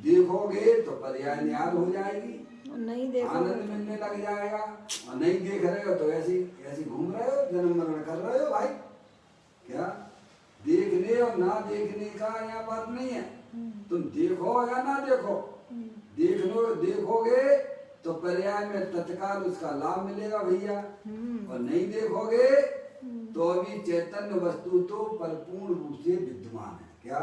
देखोगे तो पर्याय निहाल हो जाएगी, नहीं देखोगे आनंद मिलने लग जाएगा। और नहीं देख रहे हो तो ऐसी ऐसी घूम रहे हो, जन्म मरण कर रहे हो भाई। क्या देखने और ना देखने का यहाँ बात नहीं है। तुम देखो या ना देखो, देखोगे तो पर्याय में तत्काल उसका लाभ मिलेगा भैया। और नहीं देखोगे तो अभी चैतन्य वस्तु तो परिपूर्ण रूप से विद्यमान है। क्या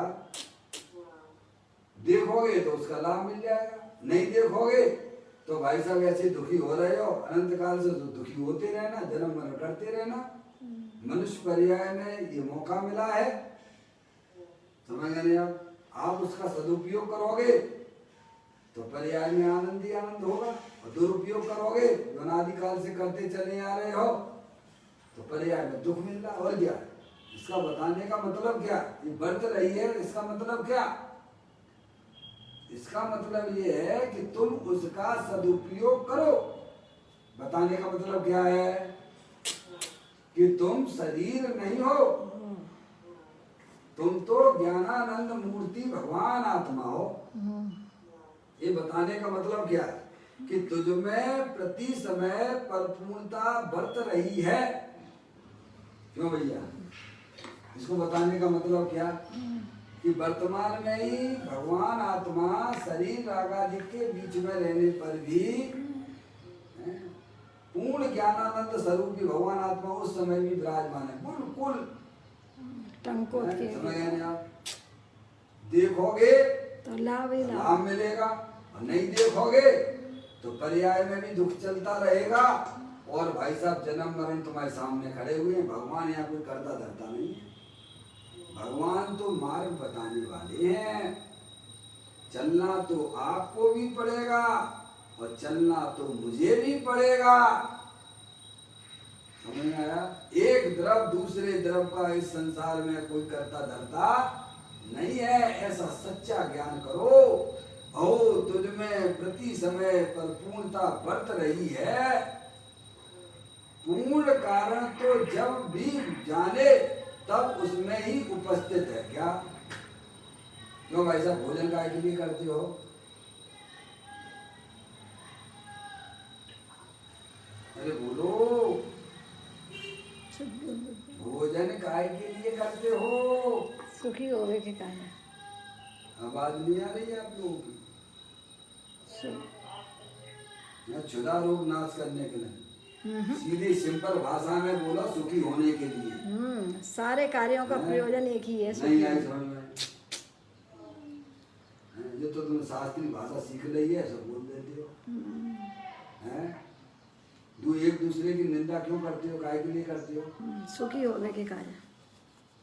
देखोगे तो उसका लाभ मिल जाएगा, नहीं देखोगे तो भाई साहब ऐसे दुखी हो रहे हो, अनंत काल से तो दुखी होते रहना, जन्म मरण करते रहना। मनुष्य पर्याय में ये मौका मिला है, समझ गए आप उसका सदुपयोग करोगे तो पर्याय में आनंद ही आनंद होगा। और दुरुपयोग करोगे जो अनादिकाल से करते चले आ रहे हो तो पर्याय में दुख मिल रहा। और क्या इसका बताने का मतलब क्या, ये बढ़त रही है, इसका मतलब क्या? इसका मतलब ये है कि तुम उसका सदुपयोग करो। बताने का मतलब क्या है कि तुम शरीर नहीं हो, तुम तो ज्ञानानंद मूर्ति भगवान आत्मा हो। ये बताने का मतलब क्या है कि तुझ में प्रति समय परिपूर्णता बरत रही है। क्यों भैया? इसको बताने का मतलब क्या कि वर्तमान में ही भगवान आत्मा शरीर रागादि के बीच में रहने पर भी पूर्ण ज्ञानानंद स्वरूपी भगवान आत्मा उस समय भी विराजमान है, बिल्कुल। टंकोत के समझ गए ना आप? देखोगे तो लाभ ही लाभ। लाभ मिलेगा, और नहीं देखोगे तो पर्याय में भी दुख चलता रहेगा। और भाई साहब जन्म मरण तुम्हारे सामने खड़े हुए हैं। भगवान यहाँ कोई करता धरता नहीं है, भगवान तो मार्ग बताने वाले हैं। चलना तो आपको भी पड़ेगा और चलना तो मुझे भी पड़ेगा। समझ में आया? एक द्रव दूसरे द्रव का इस संसार में कोई करता धरता नहीं है, ऐसा सच्चा ज्ञान करो। ओ तुझ में प्रति समय पर पूर्णता बरत रही है। पूर्ण कारण तो जब भी जाने तब उसमें ही उपस्थित है। क्या? क्यों भाई साहब भोजन काय के लिए करते हो? अरे बोलो, भोजन काय के लिए करते हो? सुखी होवे के कारण। आवाज नहीं आ रही है आप लोगों की? क्षुधा रोग नाश करने के लिए। सीधी सिंपल भाषा में बोला, सुखी होने के लिए। सारे कार्यों का प्रयोजन एक ही है। नहीं आई समझ में? ये तो तुम शास्त्रीय भाषा सीख रही है, सब बोल देते हो। हैं? एक दूसरे की निंदा क्यों करते हो? काय के लिए करते हो? सुखी होवे के कारण।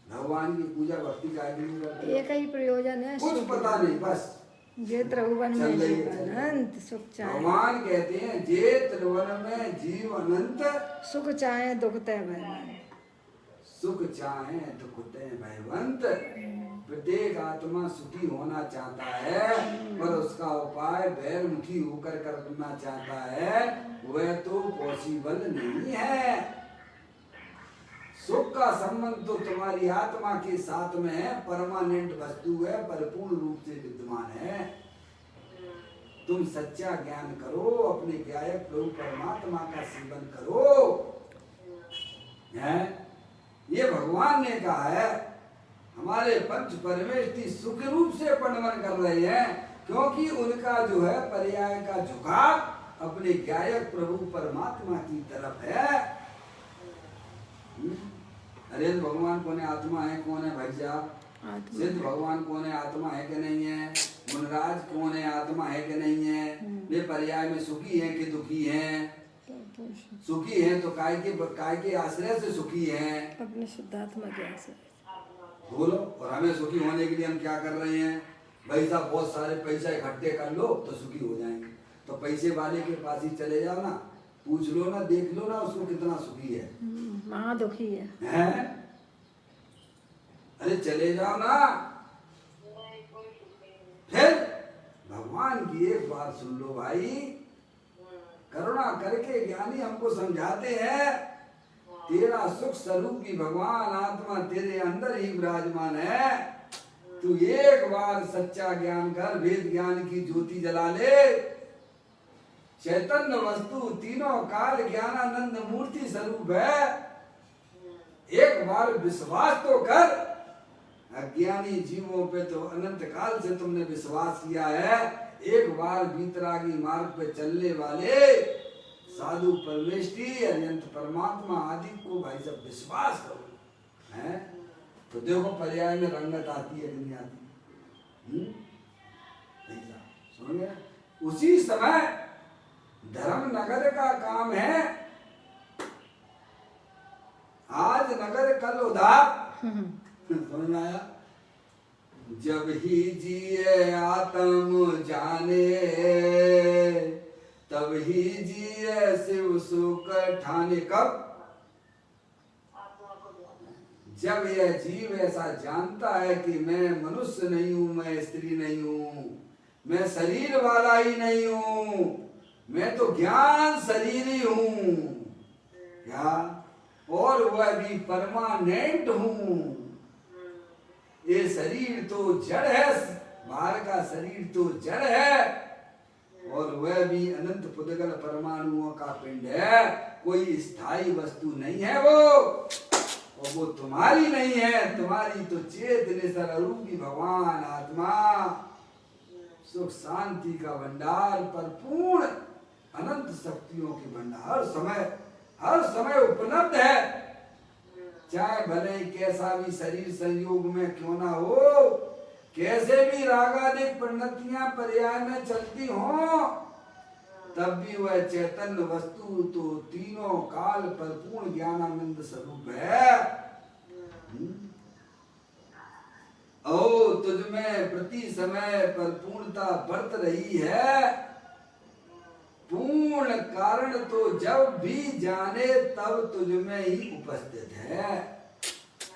भगवान की पूजा भक्ति काय के लिए करते हो? एक ही प्रयोजन है, कुछ पता नहीं, बस जे त्रिभुवन में जीव अनंत सुख चाहे। भगवान कहते हैं जे त्रिभुवन में जीव अनंत सुख चाहे दुख तय भयवंत। सुख चाहे दुख तय भयवंत। प्रत्येक आत्मा सुखी होना चाहता है, पर उसका उपाय बैरमुखी होकर करना चाहता है, वह तो पॉसिबल नहीं है। सुख का संबंध तो तुम्हारी आत्मा के साथ में है, परमानेंट वस्तु है, परिपूर्ण रूप से विद्यमान है। तुम सच्चा ज्ञान करो, अपने ज्ञायक प्रभु परमात्मा का सेवन करो। है? ये भगवान ने कहा है। हमारे पंच परमेष्ठी सुख रूप से पंडवन कर रहे हैं, क्योंकि उनका जो है पर्याय का झुकाव अपने ज्ञायक प्रभु परमात्मा की तरफ है। अरे भगवान कौन है? आत्मा है। कौन है भाई साहब? सिद्ध भगवान कौन है? आत्मा है कि नहीं है? मुनराज कौन है? आत्मा है कि नहीं है? वे पर्याय में सुखी हैं कि दुखी हैं? सुखी हैं तो काय के आश्रय से सुखी हैं, अपने शुद्धात्मा के आश्रय। बोलो। और हमें सुखी होने के लिए हम क्या कर रहे हैं? भाई साहब बहुत सारे पैसा इकट्ठे कर लो तो सुखी हो जाएंगे। तो पैसे वाले के पास ही चले जाओ ना, पूछ लो ना, देख लो ना उसको कितना सुखी है। महा दुखी है। अरे चले जाओ ना। फिर भगवान की एक बात सुन लो भाई, करुणा करके ज्ञानी हमको समझाते हैं तेरा सुख स्वरूप की भगवान आत्मा तेरे अंदर ही विराजमान है। तू एक बार सच्चा ज्ञान कर, वेद ज्ञान की ज्योति जला ले। चैतन्य वस्तु तीनों काल ज्ञानानंद मूर्ति स्वरूप है। एक बार विश्वास तो कर। अज्ञानी जीवों पे तो अनंत काल से तुमने विश्वास किया है। एक बार वीतरागी मार्ग पे चलने वाले साधु परमेष्ठी अनंत परमात्मा आदि को भाई सब विश्वास करो हैं तो देखो पर्याय में रंगत आती है कि नहीं आती। सुनिए, उसी समय धर्म नगर का काम है। आज नगर कल उधार। समझ में आया? जब ही जिए आत्म जाने तब ही जिए शिव सुख ठाने। कब? जब यह जीव ऐसा जानता है कि मैं मनुष्य नहीं हूं, मैं स्त्री नहीं हूं, मैं शरीर वाला ही नहीं हूं, मैं तो ज्ञान शरीर ही हूं क्या, और वह भी परमानेंट हूं। ये शरीर तो जड़ है, बाहर का शरीर तो जड़ है और वह भी अनंत पुद्गल परमाणुओं का पिंड है। कोई स्थायी वस्तु नहीं है वो, और वो तुम्हारी नहीं है। तुम्हारी तो चेतन स्वरूपी भगवान आत्मा सुख शांति का भंडार, परिपूर्ण अनंत शक्तियों के भंडार हर समय उपलब्ध है। चाहे भले कैसा भी शरीर संयोग में क्यों ना हो, कैसे भी रागादिक परिणतियां पर्याय में चलती हो, तब भी वह चैतन्य वस्तु तो तीनों काल परिपूर्ण ज्ञानानंद स्वरूप है। ओ तुझमें प्रति समय परिपूर्णता बरत रही है। पूर्ण कारण तो जब भी जाने तब तुझमें ही उपस्थित है।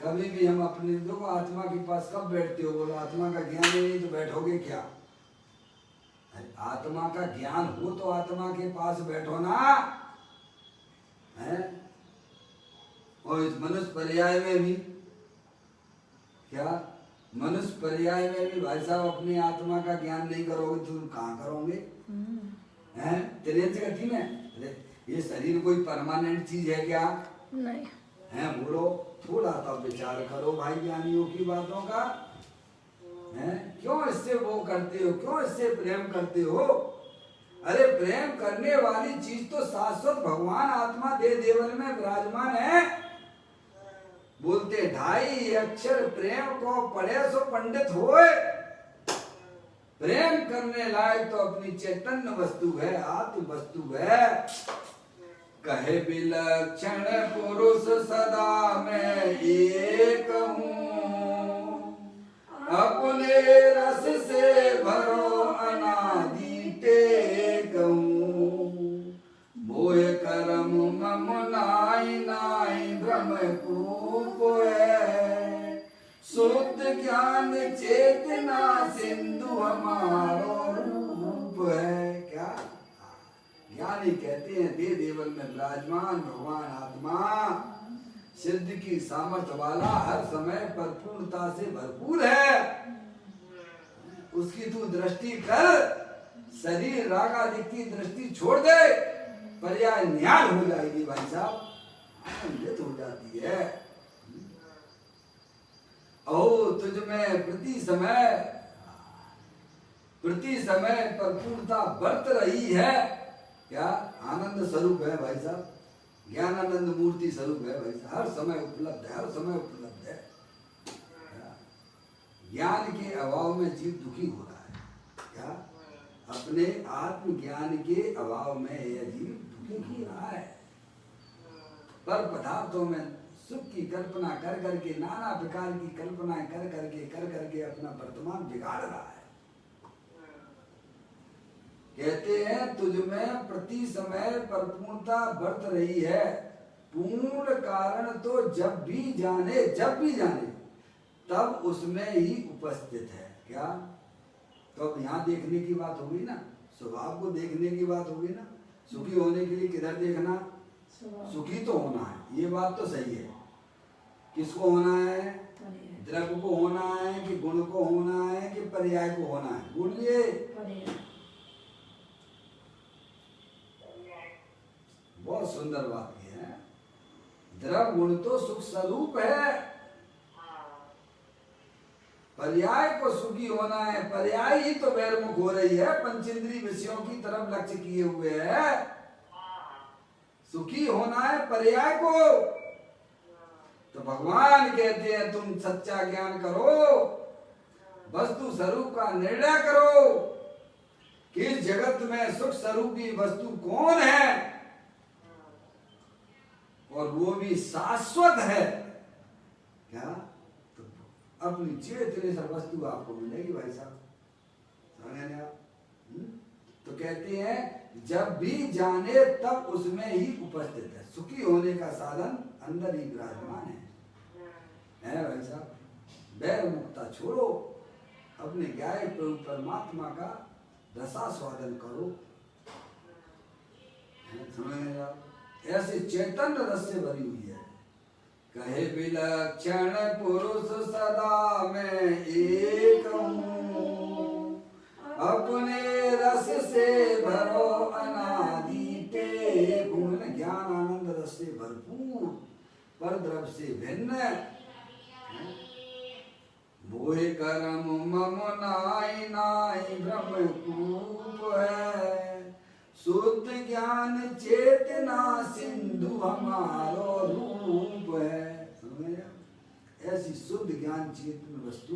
कभी भी हम अपने देखो आत्मा के पास कब बैठते हो? बोलो आत्मा का ज्ञान ही नहीं तो बैठोगे क्या? आत्मा का ज्ञान हो तो आत्मा के पास बैठो ना है। और इस मनुष्य पर्याय में भी क्या, मनुष्य पर्याय में भी भाई साहब अपनी आत्मा का ज्ञान नहीं करोगे तो तुम कहाँ करोगे? हैं त्रियंच गति में ये शरीर कोई परमानेंट चीज है क्या? नहीं है। बोलो थोड़ा सा विचार करो भाई ज्ञानियों की बातों का। हैं क्यों इससे वो करते हो, क्यों इससे प्रेम करते हो? अरे प्रेम करने वाली चीज तो शाश्वत भगवान आत्मा दे देवल में विराजमान है। बोलते 2.5 अक्षर प्रेम को पढ़े सो पंडित होए। प्रेम करने लायक तो अपनी चैतन्य वस्तु है, आत्म वस्तु है। कहे विलक्षण पुरुष सदा मैं एक हूँ, अपने रस से भरो अनादि टेक हूँ। मोह कर्म मम नाई नाई भ्रम कूप है, शुद्ध ज्ञान चेतना सिंधु हमारो रूप है। क्या ज्ञानी कहते हैं दे देवल में विराजमान भगवान आत्मा सिद्ध की सामर्थ्य वाला, हर समय परिपूर्णता से भरपूर है। उसकी तू दृष्टि कर, शरीर रागादि की दृष्टि छोड़ दे, पर्याय न्याय हो जाएगी भाई साहब, आनंदित हो जाती है। ओ तुझमें प्रति समय परिपूर्णता बरत रही है। क्या आनंद स्वरूप है भाई साहब, ज्ञानानंद मूर्ति स्वरूप है भाई साहब, हर समय उपलब्ध है, हर समय उपलब्ध है। ज्ञान के अभाव में जीव दुखी हो रहा है। क्या अपने आत्मज्ञान के अभाव में यह जीव दुखी ही रहा है। पर पदार्थों में सुख की कल्पना कर करके, नाना प्रकार की कल्पनाएं कर करके अपना वर्तमान बिगाड़ रहा है। कहते हैं तुझमें प्रति समय परिपूर्णता बरत रही है। पूर्ण कारण तो जब भी जाने तब उसमें ही उपस्थित है। क्या तो अब यहाँ देखने की बात होगी ना, स्वभाव को देखने की बात होगी ना। सुखी होने के लिए किधर देखना? सुखी तो होना है, ये बात तो सही है। किसको होना है? द्रव्य को होना है कि गुण को होना है कि पर्याय को होना है? बोलिए। बहुत सुंदर बात की है। द्रव्य गुण तो सुख स्वरूप है, पर्याय को सुखी होना है। पर्याय ही तो बहिर्मुख हो रही है, पंचेंद्रिय विषयों की तरफ लक्ष्य किए हुए है। सुखी होना है पर्याय को। तो भगवान कहते हैं तुम सच्चा ज्ञान करो, वस्तु स्वरूप का निर्णय करो कि इस जगत में सुख स्वरूपी वस्तु कौन है, और वो भी शाश्वत है। क्या? तो अपनी चेतने से वस्तु आपको मिलेगी भाई साहब, समझ आप? तो कहते हैं जब भी जाने तब उसमें ही उपस्थित है। सुखी होने का साधन अंदर ही विराजमान है भाई साहब। वैर मुक्ता छोड़ो, अपने ज्ञाय प्रभु परमात्मा का रसास्वादन करो। समझ आप? ऐसे चैतन्य रस से भरी हुई है। कहे विलक्षण पुरुष सदा मैं एक हूँ, अपने रस से भरो अनादि टेक हूँ। ज्ञान आनंद रस से भरपूर, पर द्रव्य से भिन्न। मोहे कर्म मम नाई नाई ब्रह्म कूप है, शुद्ध ज्ञान चेतना सिंधु हमारो रूप है। ऐसी शुद्ध ज्ञान चेतन वस्तु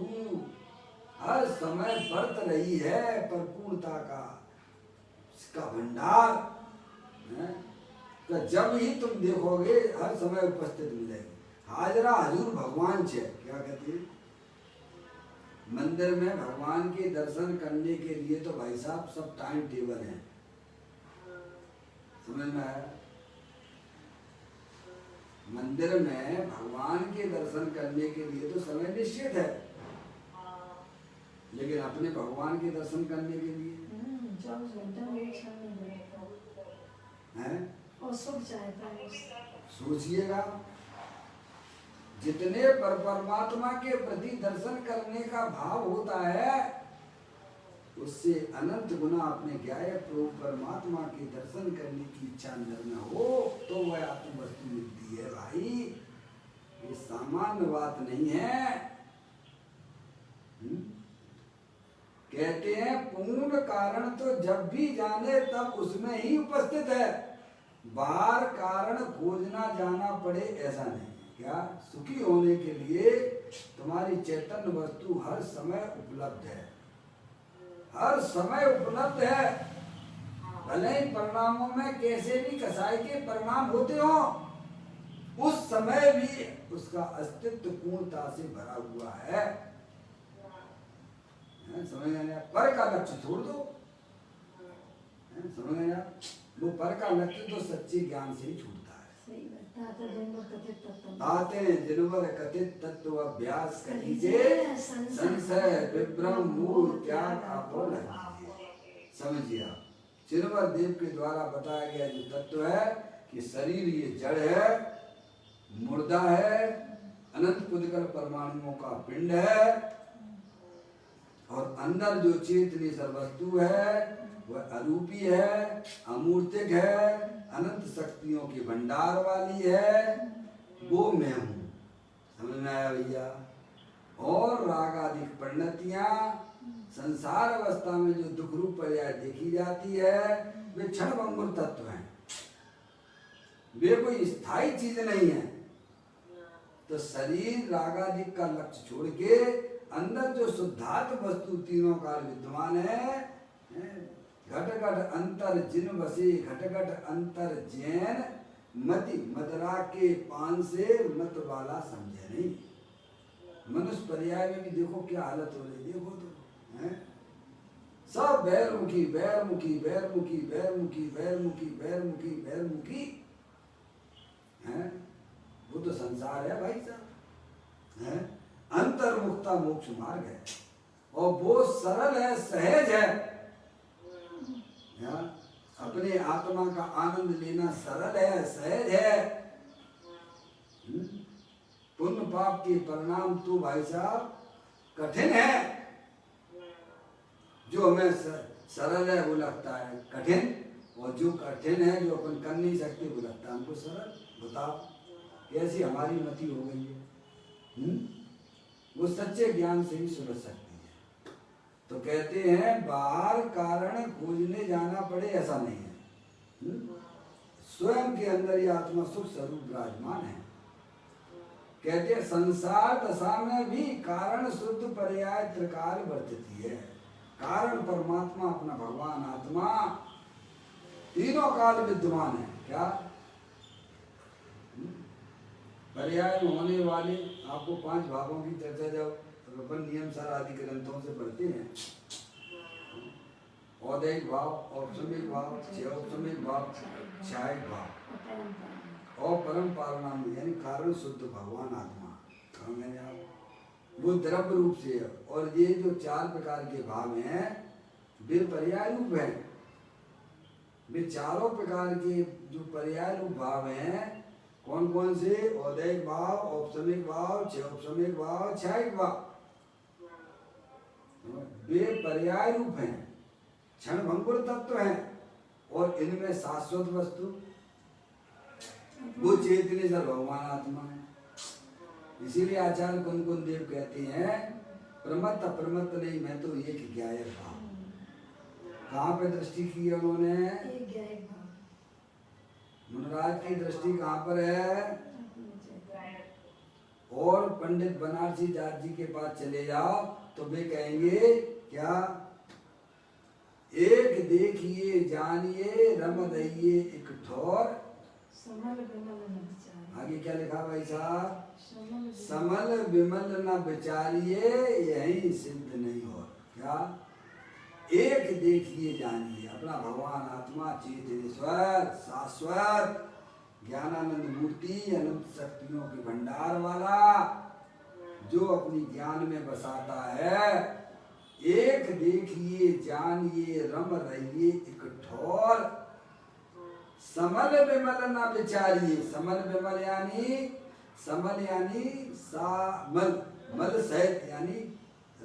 हर समय बरत रही है, परिपूर्णता का इसका भंडार है। तो जब ही तुम देखोगे हर समय उपस्थित मिलेगी। हाजरा हजूर भगवान छे। क्या कहते हैं? मंदिर में भगवान के दर्शन करने के लिए तो भाई साहब सब टाइम टेबल है। समझ में आया? मंदिर में भगवान के दर्शन करने के लिए तो समय निश्चित है, लेकिन अपने भगवान के दर्शन करने के लिए है सोचिएगा, जितने परमात्मा के प्रति दर्शन करने का भाव होता है, उससे अनंत गुना अपने ज्ञाय प्रभु परमात्मा के दर्शन करने की इच्छा अंदर में हो तो वह आत्म वस्तु मिलती है। भाई ये सामान्य बात नहीं है। कहते हैं पूर्ण कारण तो जब भी जाने तब उसमें ही उपस्थित है, बाहर कारण खोजना जाना पड़े ऐसा नहीं। क्या? सुखी होने के लिए तुम्हारी चैतन्य वस्तु हर समय उपलब्ध है, हर समय उपलब्ध है। भले ही परिणामों में कैसे भी कसाई के परिणाम होते हो, उस समय भी उसका अस्तित्व पूर्णता से भरा हुआ है। समझ गए? पर का लक्ष्य छोड़ दो। समझ गए? वो पर का लक्ष्य तो सच्चे ज्ञान से ही छूटता है। आते जिनवर कथित तत्व अभ्यास करीजे, संशय विभ्रम मूल त्याग आपो लगे। समझिए आप, जिनवर देव के द्वारा बताया गया जो तत्व है कि शरीर ये जड़ है, मुर्दा है, अनंत पुद्गल परमाणुओं का पिंड है, और अंदर जो चेतनी सर्वस्तु है वह अरूपी है, अमूर्तिक है, अनंत शक्तियों के भंडार वाली है, वो मैं हूँ। समझ में आया भैया? और रागादिक परिणतियाँ संसार अवस्था में जो दुख रूप पर्याय देखी जाती है वे क्षणभंगुर तत्व हैं, वे कोई स्थायी चीज नहीं है। तो शरीर रागादिक का लक्ष्य छोड़ के अंदर जो शुद्धात्म वस्तु तीनों काल विद्यमान है, घट घट अंतर जिन बसे घट घट अंतर जैन, मति मदरा के पान से मत वाला समझे नहीं। मनुष्य पर्याय में भी देखो क्या हालत हो रही, देखो तो है सब बैरमुखी बैरमुखी बैरमुखी बैरमुखी बैरमुखी बैरमुखी बैरमुखी है। वो तो संसार है भाई साहब, है अंतर्मुक्ता मोक्ष मार्ग है, और वो सरल है, सहज है। अपने आत्मा का आनंद लेना सरल है, सहज है। पुण्य पाप के परिणाम तो भाई साहब कठिन है। जो हमें सरल है वो लगता है कठिन, और जो कठिन है जो अपन कर नहीं सकते वो लगता है हमको सरल। बताओ कैसी हमारी मति हो गई है। वो सच्चे ज्ञान से ही सुलझ सकती है। तो कहते हैं बाहर कारण खोजने जाना पड़े ऐसा नहीं है। स्वयं के अंदर ये आत्मा सुख स्वरूप विराजमान है। कहते हैं संसार दशा में भी कारण शुद्ध पर्याय त्रिकाल वर्तती है। कारण परमात्मा अपना भगवान आत्मा तीनों काल विद्यमान है। क्या पर्याय में होने वाले आपको 5 भागों की चर्चा जब अपन नियम सार आदि ग्रंथों से पढ़ते हैं, औदैहिक भाव, औपसमिक भाव, औपसमिक भाव, छायक भाव और परम पारणाम यानी कारण शुद्ध भगवान आत्मा मैंने आप वो द्रव्य रूप से है। और ये जो 4 प्रकार के भाव हैं वे पर्याय रूप हैं। वे चारों प्रकार के जो पर्याय रूप भाव हैं कौन कौन से? औदैहिक भाव, औपसमिक भाव, औपसमिक भाव, छायक भाव। वे पर्याय रूप हैं, क्षणभंगुर तत्व हैं। और इनमें शाश्वत वस्तु वो चेतनेश्वर भगवान आत्मा है। इसीलिए आचार्य कुंद देव कहते हैं प्रमत्त अप्रमत्त नहीं, मैं तो एक ज्ञायक भाव। कहाँ पे दृष्टि की है उन्होंने? मुनराज की दृष्टि कहाँ पर है? और पंडित बनारसी दास जी के पास चले जाओ तो वे कहेंगे क्या? एक देखिए जानिए रम दइए एक ठोर। आगे क्या लिखा भाई साहब? समल विमल न विचारिए यही सिद्ध नहीं हो। क्या? एक देखिए जानिए अपना भगवान आत्मा चेतनेश्वर शाश्वत ज्ञानानंद मूर्ति अनंत शक्तियों के भंडार वाला जो अपनी ज्ञान में बसाता है। एक देखिए जानिए रम रहिए एक ठोर। समल विमल न विचारिए। समल विमल यानी समल यानी सामल, मल सहित यानी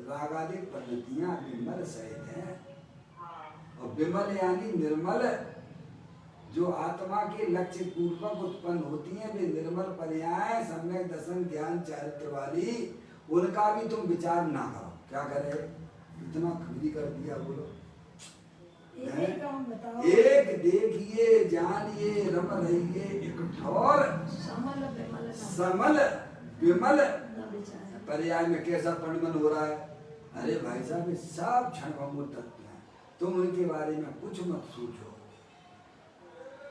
रागादिक पद्धतियां विमल सहित हैं। और विमल यानी निर्मल, जो आत्मा के लक्ष्य पूर्वक उत्पन्न होती हैं वे निर्मल पर्याय सम्यक दर्शन ज्ञान चारित्र वाली। उनका भी तुम विचार ना करो। क्या करे? इतना खुदी कर दिया। बोलो एक देखिए जानिए रम रहिए एक ठोर। समल विमल पर्याय में कैसा परिणमन हो रहा है? अरे भाई साहब ये सब क्षणभंगुर तत्व हैं। तुम उनके बारे में कुछ मत सोचो,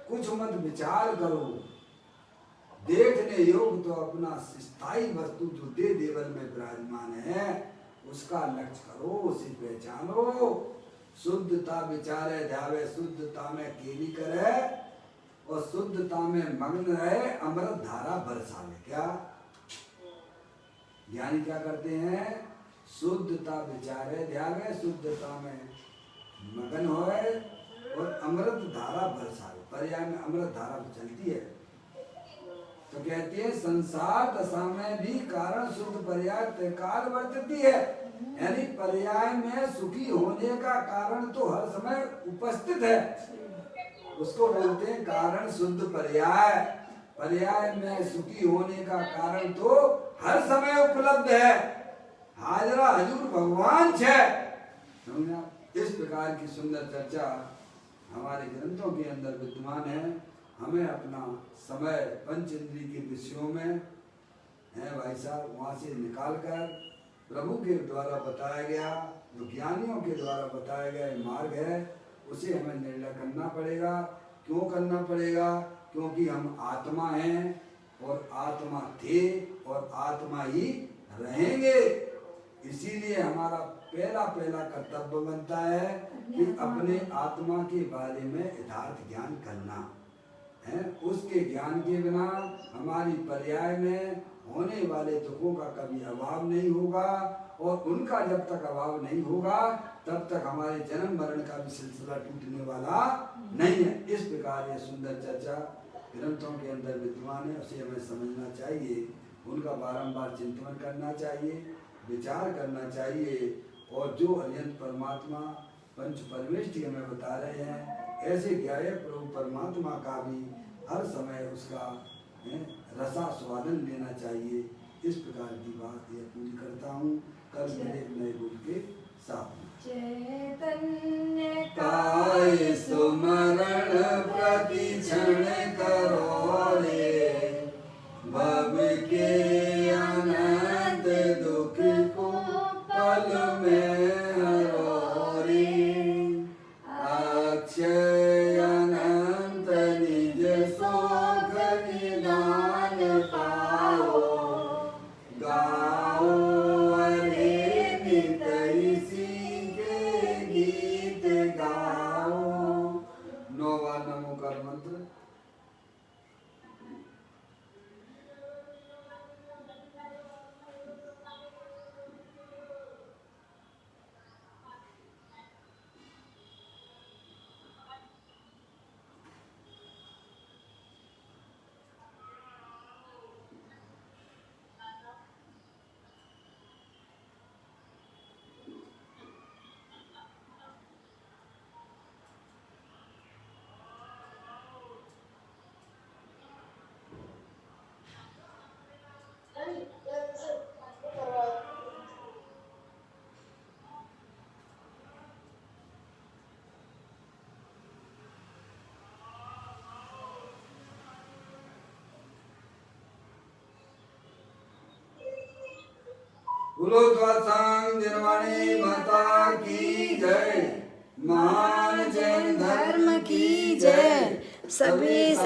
कुछ मत विचार करो। देखने योग्य तो अपना स्थायी वस्तु जो दे देवल में विराजमान है उसका लक्ष्य करो, उसे पहचानो। शुद्धता विचारे ध्यावे, शुद्धता में केली करे और शुद्धता में मग्न रहे, अमृत धारा बरसावे। क्या ज्ञानी क्या करते हैं? शुद्धता विचारे ध्यावे, शुद्धता में मगन होए और अमृत धारा बरसावे। पर्याय में अमृत धारा चलती है। तो कहते हैं संसार दशा में भी कारण शुद्ध पर्याय त्रिकाल वर्तती है। यानी पर्याय में सुखी होने का कारण तो हर समय उपस्थित है, उसको बोलते हैं कारण शुद्ध पर्याय। पर्याय में सुखी होने का कारण तो हर समय उपलब्ध है। हाजरा हजूर भगवान छे। इस प्रकार की सुंदर चर्चा हमारे ग्रंथों के अंदर विद्यमान है। हमें अपना समय पंच इंद्रिय के विषयों में है भाई साहब वहाँ से निकाल कर प्रभु के द्वारा बताया गया, जो ज्ञानियों के द्वारा बताया गया मार्ग है, उसे हमें निर्णय करना पड़ेगा। क्यों करना पड़ेगा? क्योंकि हम आत्मा हैं और आत्मा थे और आत्मा ही रहेंगे। इसीलिए हमारा पहला कर्तव्य बनता है कि अपने आत्मा के बारे में यथार्थ ज्ञान करना है, उसके ज्ञान के बिना हमारी पर्याय में होने वाले दुखों का कभी अभाव नहीं होगा, और उनका जब तक अभाव नहीं होगा तब तक हमारे जन्म मरण का भी सिलसिला टूटने वाला नहीं है। इस प्रकार ये सुंदर चर्चा ग्रंथों के अंदर विद्यमान है, उसे हमें समझना चाहिए, उनका बारंबार चिंतन करना चाहिए, विचार करना चाहिए, और जो अनंत परमात्मा पंच परमेष्टि हमें बता रहे हैं, ऐसे ज्ञाय प्रभु परमात्मा का भी हर समय उसका रसास्वादन लेना चाहिए। इस प्रकार की बात यह पूरी करता हूँ। कल मिले नए रूप के साथ। चैतन्य काय सुमरण प्रति क्षण करो रे, भव के अनंत दुख को पल में हरो रे, अक्षय अनंत निज सुख निदान पाओ, गाओ अरे नित इसी के गीत गाओ। 9 बार नमोकार मंत्र। बोलो द्वासांग जनवाणी माता की जय, महान जैन धर्म की जय। सभी